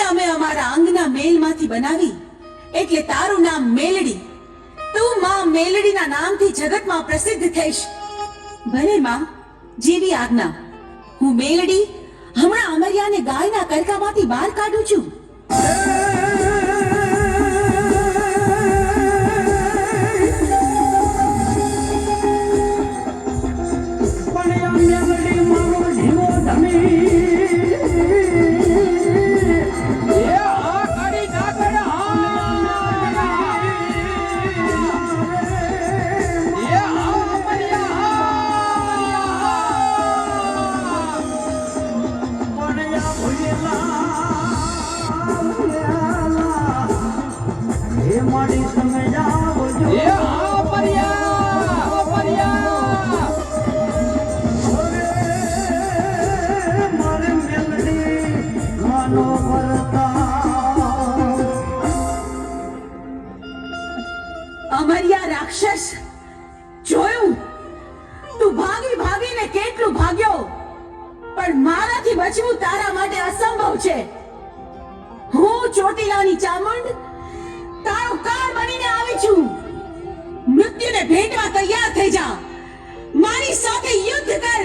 અમે અમારા અંગના મેલમાંથી બનાવી એટલે તારું નામ મેલડી. તું માં મેલડીના નામથી જગતમાં પ્રસિદ્ધ થઈશ. ભલે માં, જેવી આજ્ઞા. હું મેલડી હમણાં અમર્યાને ગાયના કરકામાંથી બહાર કાઢું છું. અમર્યા રાક્ષસ, જોયું તું ભાગી ભાગીને કેટલું ભાગ્યો, પણ મારાથી બચવું તારા માટે અસંભવ છે. હું ચોટીલાની ચામુંડ તારો કાળ બનીને આવી છું. મૃત્યુને ભેટવા તૈયાર થઈ જા. મારી સાથે યુદ્ધ કર.